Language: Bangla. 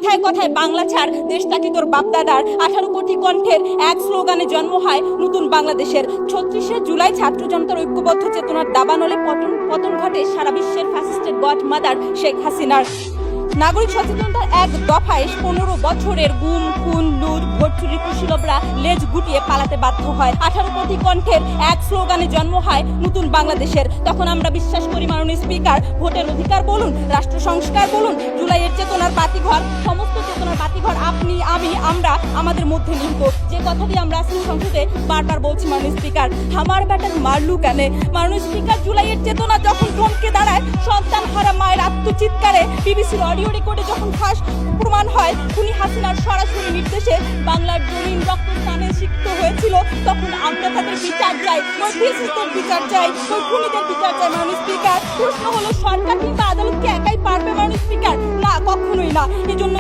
কথায় কথায় বাংলা ছাড়, দেশটাকে তোর বাপদাদার। 18 কোটি কণ্ঠের এক স্লোগানে জন্ম হয় নতুন বাংলাদেশের। 36শে জুলাই ছাত্র জনতার ঐক্যবদ্ধ চেতনার দাবানলে পতন ঘটে সারা বিশ্বের ফ্যাসিস্টের গড মাদার শেখ হাসিনার। নাগরিক সচেতনতার এক দফায় 15 বছরের গুম খুন লুট ভোট চুরি কুশীলবরা লেজ গুটিয়ে পালাতে বাধ্য হয়। 18 কোটি কণ্ঠের এক স্লোগানে জন্ম হয় নতুন বাংলাদেশের। তখন আমরা বিশ্বাস করি মাননীয় স্পিকার, ভোটের অধিকার বলুন, রাষ্ট্র সংস্কার বলুন, জুলাইয়ের চেতনার বাতিঘর, সমস্ত চেতনার বাতিঘর আপনি আমি আমরা আমাদের মধ্যে নিহিত। যে কথাটি আমরা আজকে সংসদে বারবার বলছি মাননীয় স্পিকার, আমার ব্যাটার মারলু কেন? মাননীয় স্পিকার, জুলাইয়ের চেতনা যখন থমকে দাঁড়ায়, সন্তান হারা মায়ের আত্মচিৎকারে, বিবিসির অডিও রেকর্ডে যখন ফাঁস প্রমাণ হয় খুনি হাসিনার সরাসরি নির্দেশে বাংলার জমিন রক্তস্নানে সিক্ত হয়েছিল, তখন আমরা তাদের বিচার চাই, ওই ফ্যাসিস্টের বিচার চাই, ওই খুনিদের বিচার চাই। মাননীয় স্পিকার, প্রশ্ন হলো সরকার কিংবা আদালত কি একাই পারবে মাননীয় স্পিকার? না, কখনোই না। এজন্য